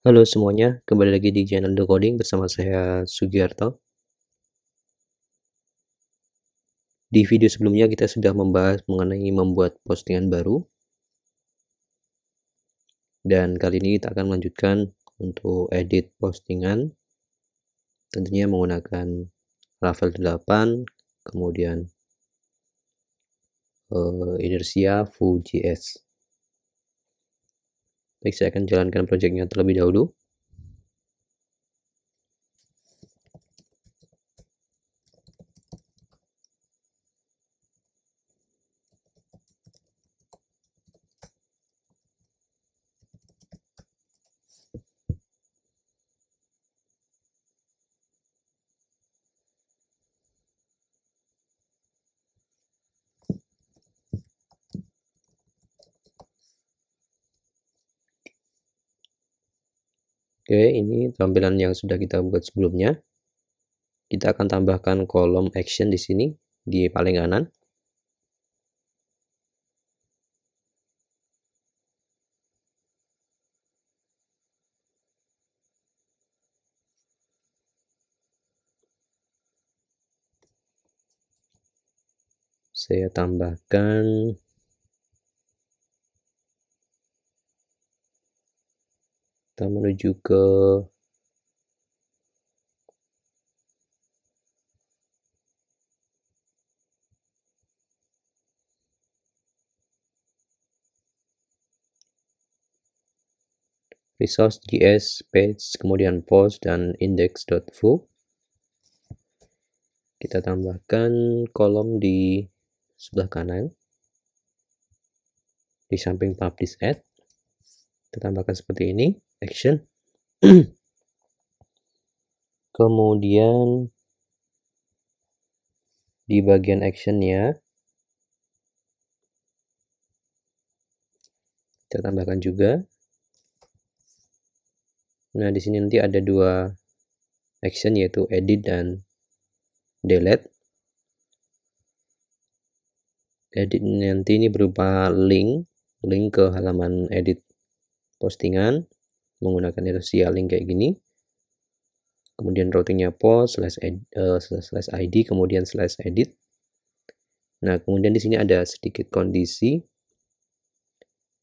Halo semuanya, kembali lagi di channel The Coding bersama saya Sugiarto. Di video sebelumnya kita sudah membahas mengenai membuat postingan baru, dan kali ini kita akan melanjutkan untuk edit postingan, tentunya menggunakan Laravel 8, kemudian Inertia, Vue.js. Baik, saya akan jalankan projectnya terlebih dahulu. Oke, ini tampilan yang sudah kita buat sebelumnya. Kita akan tambahkan kolom action di sini, di paling kanan. Saya tambahkan kita menuju ke resource.js, page, kemudian post, dan index.foo. Kita tambahkan kolom di sebelah kanan, di samping publish add. Kita tambahkan seperti ini, action. Kemudian di bagian actionnya, kita tambahkan juga. Nah, di sini nanti ada dua action, yaitu edit dan delete. Edit nanti ini berupa link ke halaman edit postingan menggunakan inertia link kayak gini. Kemudian routingnya post slash id kemudian slash edit. Nah, kemudian di sini ada sedikit kondisi,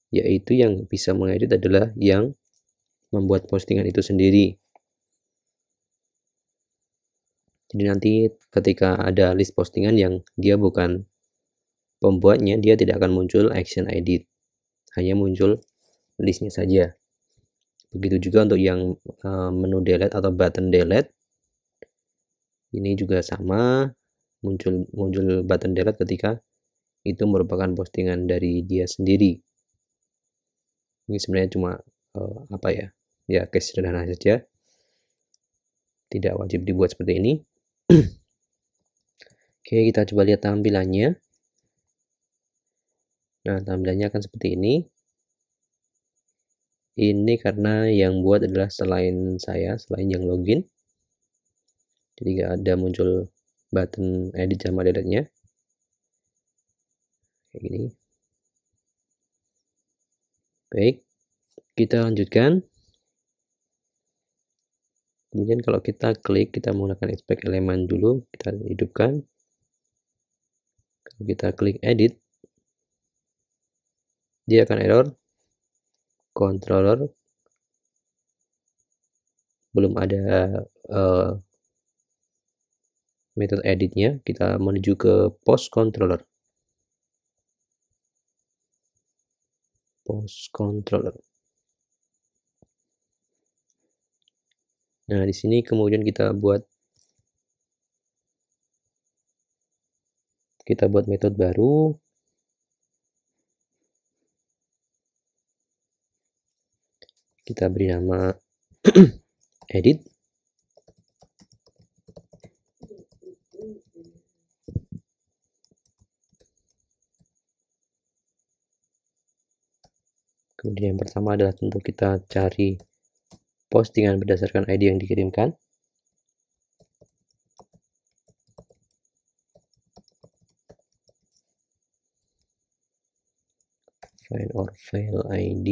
yaitu yang bisa mengedit adalah yang membuat postingan itu sendiri. Jadi nanti ketika ada list postingan yang dia bukan pembuatnya, dia tidak akan muncul action edit, hanya muncul listnya saja. Begitu juga untuk yang menu delete atau button delete, ini juga sama, muncul button delete ketika itu merupakan postingan dari dia sendiri. Ini sebenarnya cuma ya case sederhana saja, tidak wajib dibuat seperti ini. Oke, kita coba lihat tampilannya. Nah, tampilannya akan seperti ini. Ini karena yang buat adalah selain yang login, jadi nggak ada muncul button edit sama delete-nya kayak gini. Baik, kita lanjutkan. Kemudian kalau kita klik, kita menggunakan inspect elemen dulu, kita hidupkan. Kalau kita klik edit, dia akan error, controller belum ada method editnya. Kita menuju ke post controller. Nah, di sini kemudian kita buat metode baru. Kita beri nama edit. Kemudian yang pertama adalah tentu kita cari postingan berdasarkan ID yang dikirimkan. Find or file ID.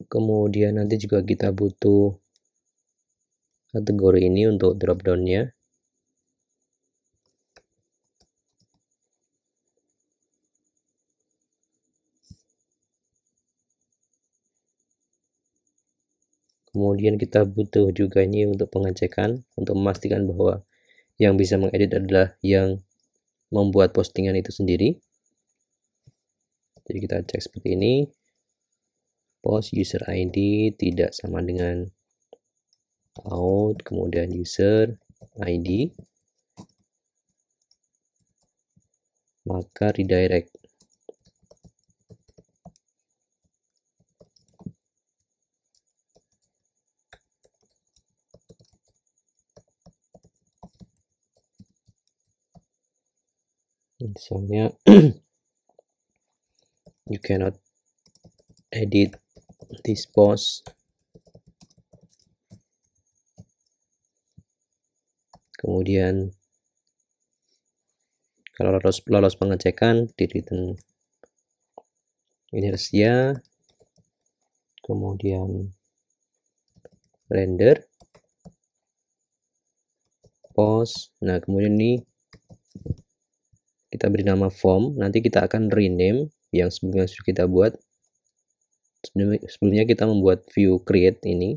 Kemudian nanti juga kita butuh kategori ini untuk drop down-nya. Kemudian kita butuh juga ini untuk pengecekan, untuk memastikan bahwa yang bisa mengedit adalah yang membuat postingan itu sendiri. Jadi kita cek seperti ini, post user ID tidak sama dengan out, kemudian user ID, maka redirect. Misalnya you cannot edit this post. Kemudian kalau lolos pengecekan di return inersia, kemudian render post. Nah, kemudian ini kita beri nama form. Nanti kita akan rename yang sebelumnya sudah kita buat. Sebelumnya kita membuat view create ini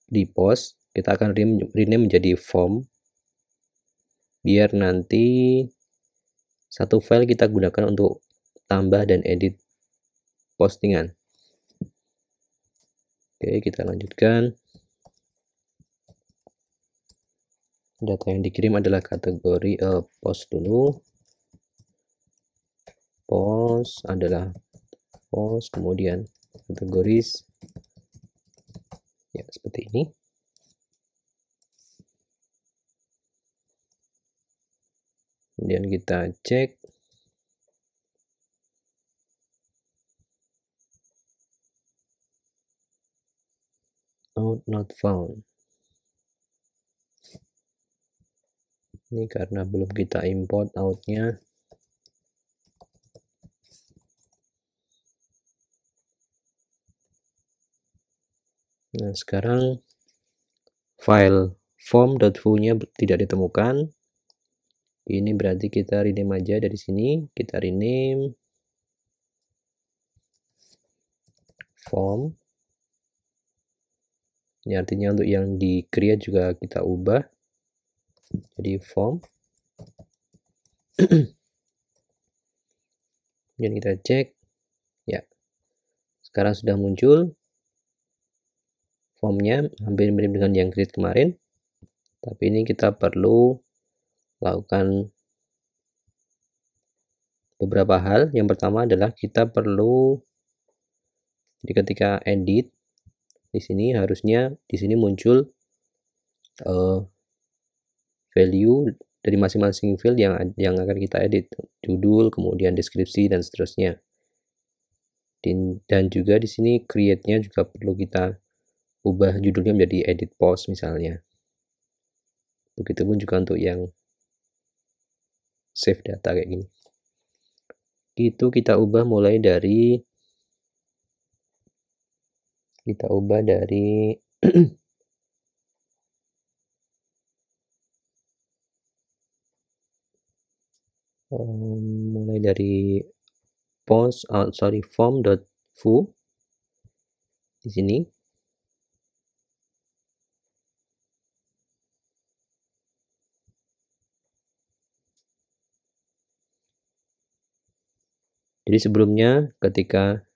di post, kita akan rename menjadi form, biar nanti satu file kita gunakan untuk tambah dan edit postingan. Oke, kita lanjutkan. Data yang dikirim adalah kategori post dulu. Post adalah post, kemudian kategoris ya seperti ini. Kemudian kita cek out not found. Ini karena belum kita import outnya. Nah, sekarang file form.foo-nya tidak ditemukan. Ini berarti kita rename aja dari sini. Kita rename form. Ini artinya untuk yang di create juga kita ubah jadi form. Kemudian kita cek. Ya. Sekarang sudah muncul formnya, hampir mirip dengan yang create kemarin. Tapi ini kita perlu lakukan beberapa hal. Yang pertama adalah kita perlu, jadi ketika edit di sini harusnya di sini muncul value dari masing-masing field yang akan kita edit, judul, kemudian deskripsi dan seterusnya. Dan juga di sini create-nya juga perlu kita ubah judulnya menjadi edit post misalnya. Begitupun juga untuk yang save data kayak gini. Itu kita ubah mulai dari mulai dari form.foo di sini. Jadi sebelumnya ketika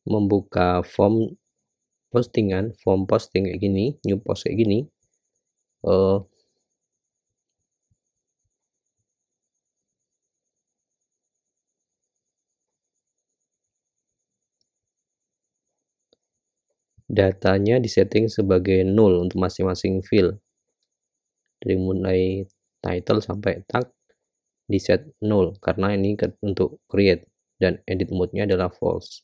membuka form postingan, form posting kayak gini, new post kayak gini, datanya disetting sebagai null untuk masing-masing field. Dari mulai title sampai tag di set null karena ini untuk create dan edit mode-nya adalah false.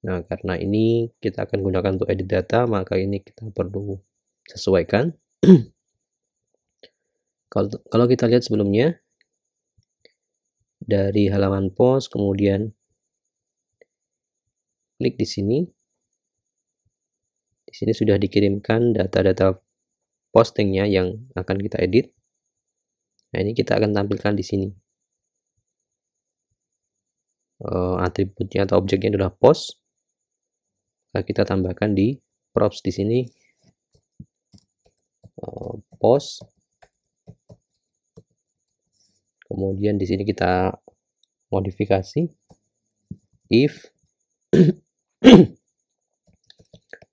Nah, karena ini kita akan gunakan untuk edit data, maka ini kita perlu sesuaikan. Kalau kita lihat sebelumnya dari halaman post, kemudian klik di sini. Di sini sudah dikirimkan data-data postingnya yang akan kita edit. Nah, ini kita akan tampilkan di sini. Atributnya atau objeknya adalah post. Nah, kita tambahkan di props di sini. Post. Kemudian di sini kita modifikasi if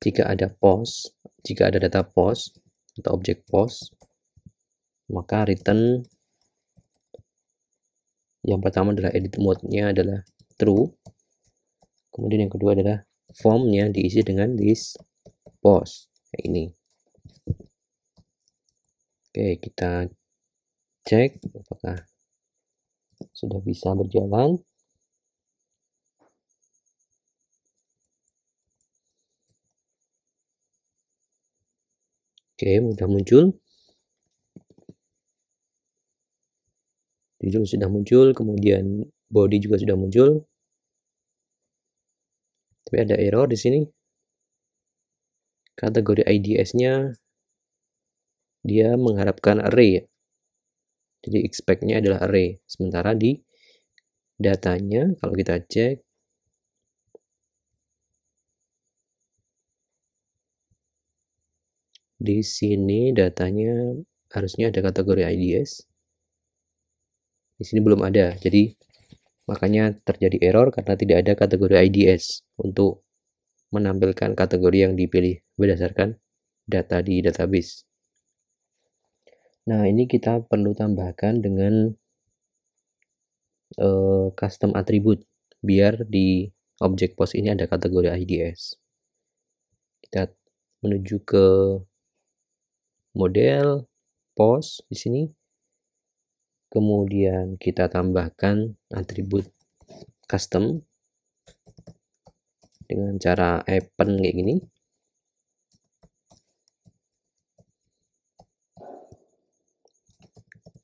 jika ada data post atau objek post, maka return yang pertama adalah edit mode-nya adalah true. Kemudian yang kedua adalah formnya diisi dengan this post kayak ini. Oke, kita cek apakah sudah bisa berjalan. Oke, sudah muncul. Judul sudah muncul, kemudian body juga sudah muncul. Tapi ada error di sini. Kategori IDS-nya dia mengharapkan array. Jadi expect-nya adalah array. Sementara di datanya kalau kita cek di sini datanya harusnya ada kategori IDS. Di sini belum ada. Jadi makanya terjadi error karena tidak ada kategori IDS untuk menampilkan kategori yang dipilih berdasarkan data di database. Nah, ini kita perlu tambahkan dengan custom attribute biar di objek post ini ada kategori IDS. Kita menuju ke model post di sini. Kemudian kita tambahkan atribut custom dengan cara append kayak gini.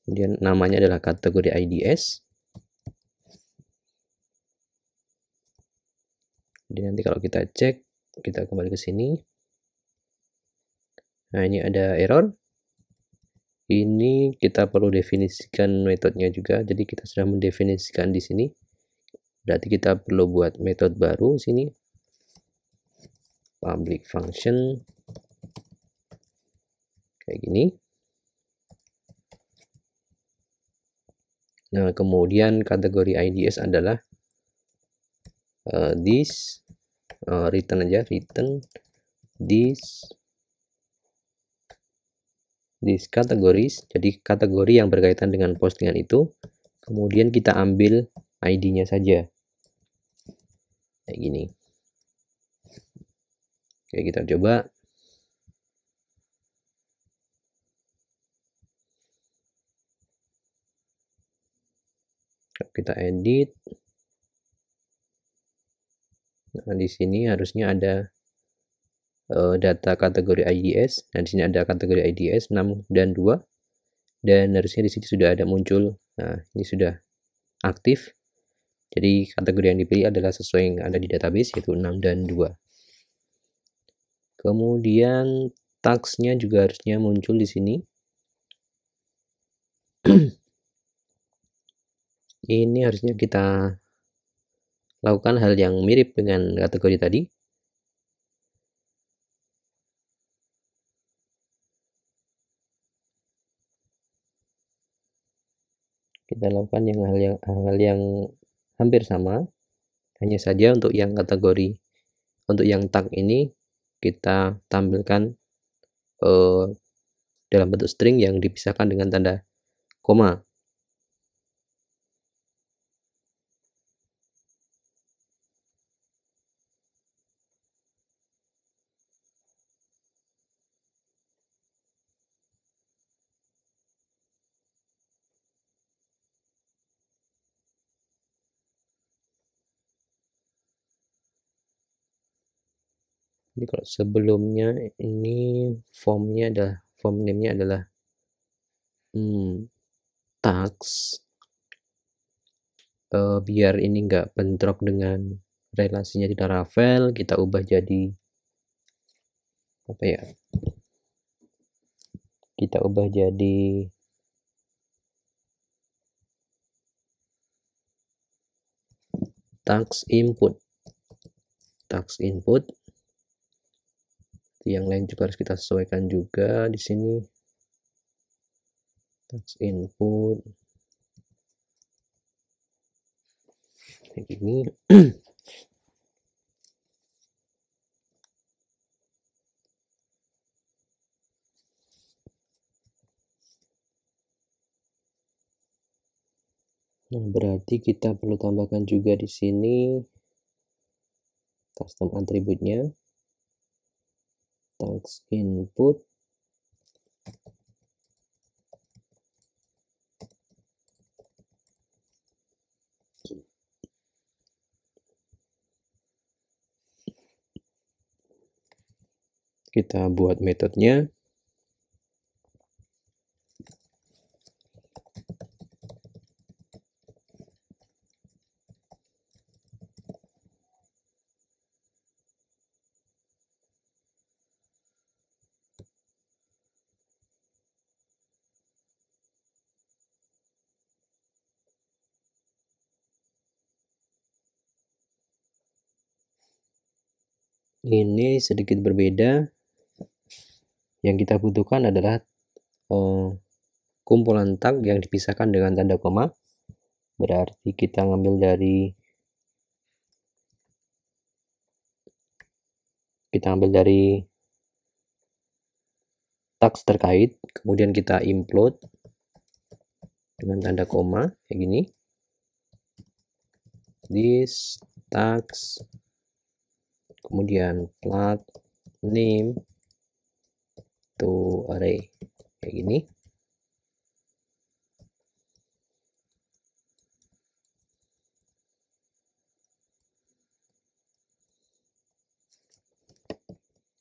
Kemudian namanya adalah kategori IDS. Jadi nanti kalau kita cek, kita kembali ke sini. Nah, ini ada error. Ini kita perlu definisikan metodenya juga. Jadi kita sudah mendefinisikan di sini. Berarti kita perlu buat metode baru sini. Public function kayak gini. Nah, kemudian kategori IDS adalah this return aja, return this categories. Jadi kategori yang berkaitan dengan postingan itu, kemudian kita ambil ID-nya saja kayak gini. Oke, kita coba. Kita edit. Nah, di sini harusnya ada data kategori IDS. Nah, di sini ada kategori IDS 6 dan 2. Dan harusnya di sini sudah ada muncul. Nah, ini sudah aktif. Jadi kategori yang dipilih adalah sesuai yang ada di database, yaitu 6 dan 2. Kemudian tagsnya juga harusnya muncul di sini. Ini harusnya kita lakukan hal yang mirip dengan kategori tadi. Kita lakukan hal yang hampir sama. Hanya saja untuk yang kategori, untuk yang tag ini kita tampilkan dalam bentuk string yang dipisahkan dengan tanda koma. Jadi kalau sebelumnya ini form name-nya adalah tags, biar ini enggak bentrok dengan relasinya di Laravel kita ubah jadi apa ya? Kita ubah jadi task input. Task input. Yang lain juga harus kita sesuaikan juga di sini. Task input. Kayak gini. Nah, berarti kita perlu tambahkan juga di sini custom atributnya. Task input. Kita buat metodenya. Ini sedikit berbeda. Yang kita butuhkan adalah kumpulan tag yang dipisahkan dengan tanda koma. Berarti kita ngambil dari tags terkait, kemudian kita implode dengan tanda koma kayak gini. This tags, kemudian plug name to array kayak gini.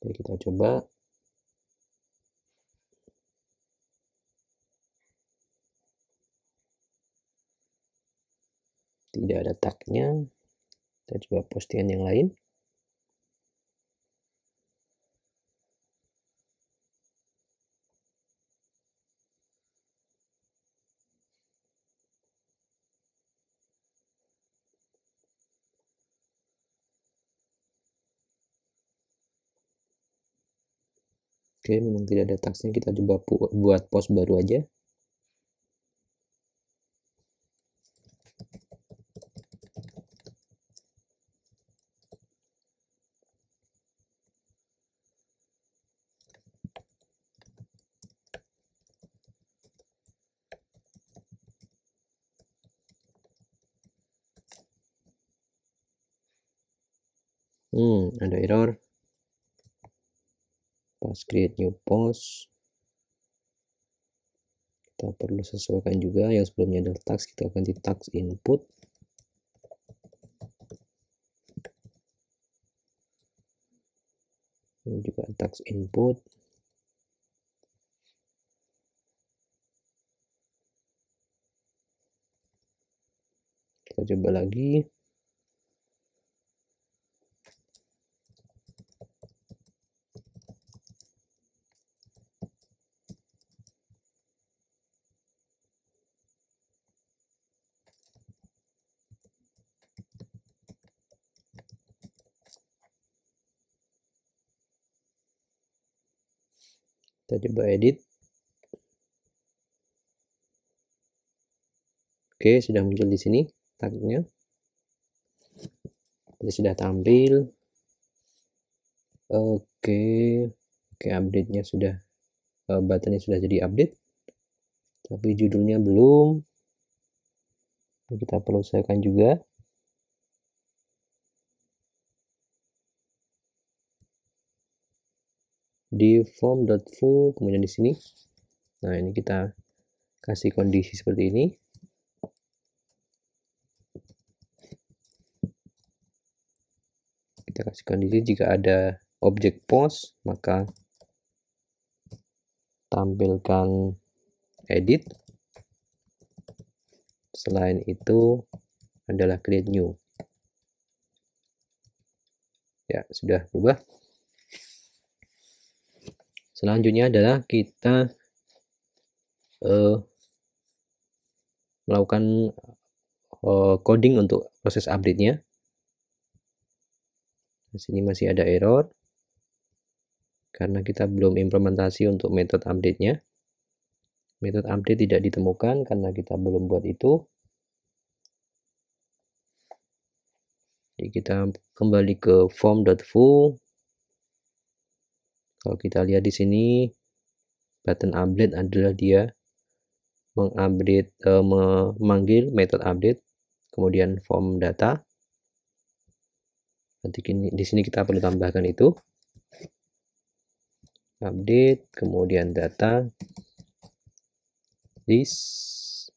Oke, kita coba. Tidak ada tagnya. Kita coba postingan yang lain. Oke, memang tidak ada tagsnya. Kita coba buat post baru aja. Ada error. Pas create new post, kita perlu sesuaikan juga. Yang sebelumnya ada tags, kita ganti tags input. Ini juga tags input. Kita coba lagi. Kita coba edit. Oke, sudah muncul di sini tagnya. Ini sudah tampil. Oke, update-nya sudah, buttonnya sudah jadi update. Tapi judulnya belum. Kita perlu sesuaikan juga. Di form.foo, kemudian di sini. Nah, ini kita kasih kondisi seperti ini. Kita kasih kondisi jika ada objek post, maka tampilkan edit. Selain itu adalah create new. Ya, sudah berubah. Selanjutnya adalah kita melakukan coding untuk proses update-nya. Di sini masih ada error karena kita belum implementasi untuk metode update-nya. Metode update tidak ditemukan karena kita belum buat itu. Jadi kita kembali ke form.foo. Kalau kita lihat di sini button update adalah dia memanggil metode update, kemudian form data. Nanti di sini kita perlu tambahkan itu update, kemudian data, list,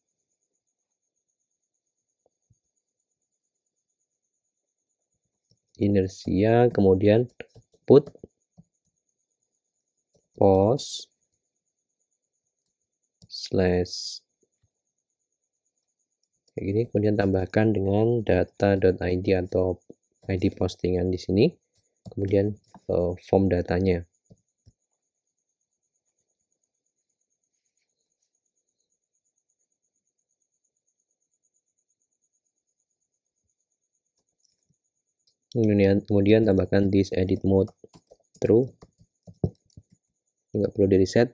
inersia, kemudian put, post, slash kayak gini, kemudian tambahkan dengan data.id atau ID postingan di sini, kemudian form datanya. Kemudian tambahkan this edit mode true, nggak perlu di reset.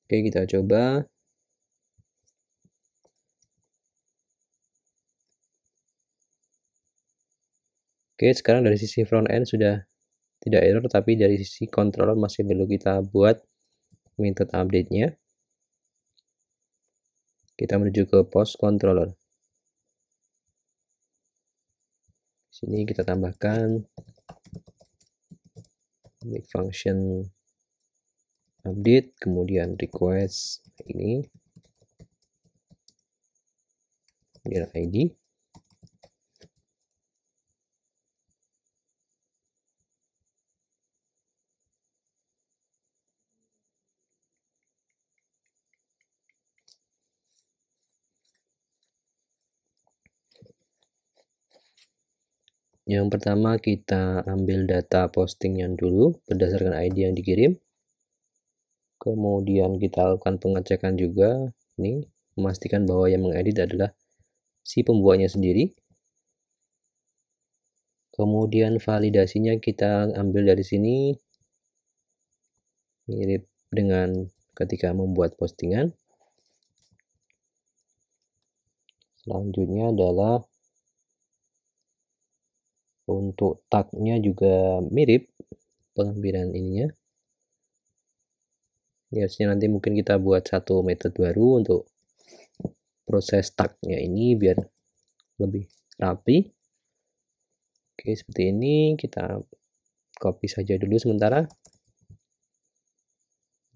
Oke, kita coba. Oke, sekarang dari sisi front end sudah tidak error, tapi dari sisi controller masih perlu kita buat metode update-nya. Kita menuju ke post controller. Sini kita tambahkan make function update, kemudian request ini, kemudian ID. Yang pertama kita ambil data posting yang dulu berdasarkan ID yang dikirim. Kemudian kita lakukan pengecekan juga, ini memastikan bahwa yang mengedit adalah si pembuatnya sendiri. Kemudian validasinya kita ambil dari sini, mirip dengan ketika membuat postingan. Selanjutnya adalah untuk tagnya juga mirip pengambilan ininya. Biasanya nanti mungkin kita buat satu metode baru untuk proses tagnya ini biar lebih rapi. Oke, seperti ini. Kita copy saja dulu sementara.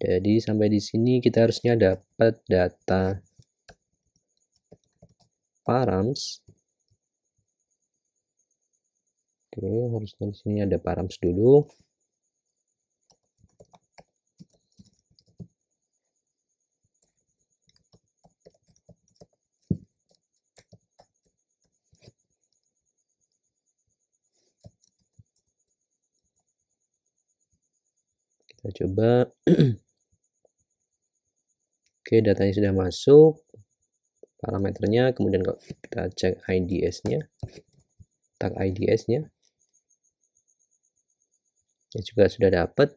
Jadi sampai di sini kita harusnya dapat data params. Oke, harusnya di sini ada params dulu. Kita coba. Oke, datanya sudah masuk, parameternya, kemudian kalau kita cek IDS-nya, tag IDS-nya, ya juga sudah dapat.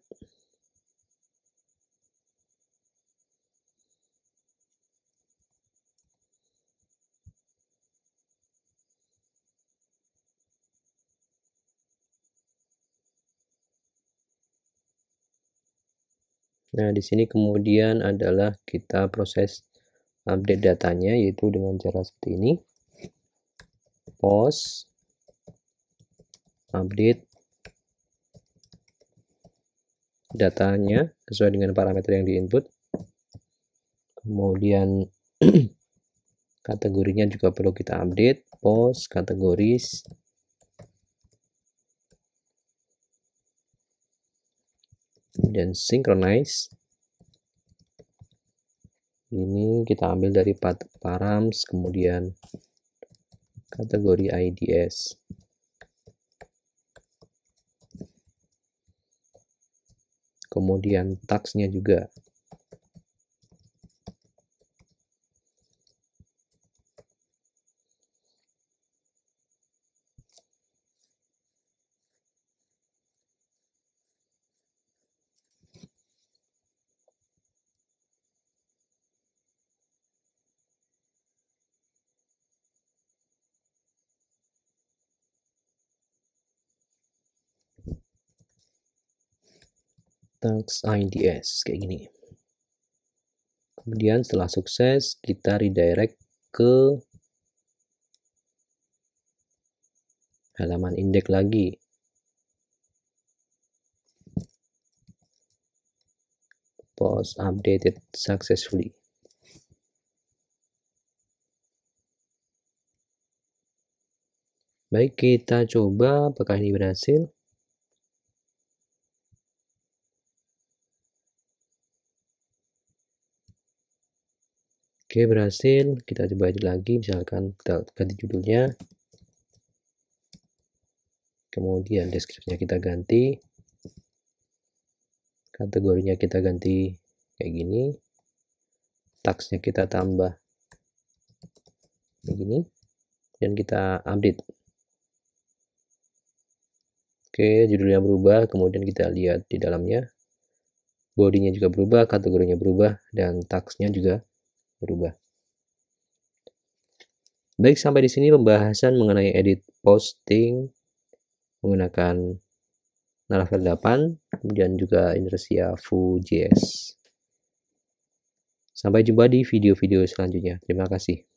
Nah, di sini kemudian adalah kita proses update datanya, yaitu dengan cara seperti ini. Post, update datanya sesuai dengan parameter yang di-input. Kemudian kategorinya juga perlu kita update, post, kategoris. Dan synchronize. Ini kita ambil dari params, kemudian kategori IDS. kemudian tagsnya juga. Tags IDS kayak gini. Kemudian setelah sukses kita redirect ke halaman indeks lagi. Post updated successfully. Baik, kita coba apakah ini berhasil. Oke, berhasil. Kita coba lagi, misalkan kita ganti judulnya. Kemudian deskripsinya kita ganti. Kategorinya kita ganti kayak gini. Tagsnya kita tambah kayak gini. Dan kita update. Oke, judulnya berubah. Kemudian kita lihat di dalamnya. Bodinya juga berubah, kategorinya berubah, dan tagsnya juga berubah. Baik, sampai di sini pembahasan mengenai edit posting menggunakan Laravel 8, kemudian juga Inertia Vue.js. Sampai jumpa di video-video selanjutnya. Terima kasih.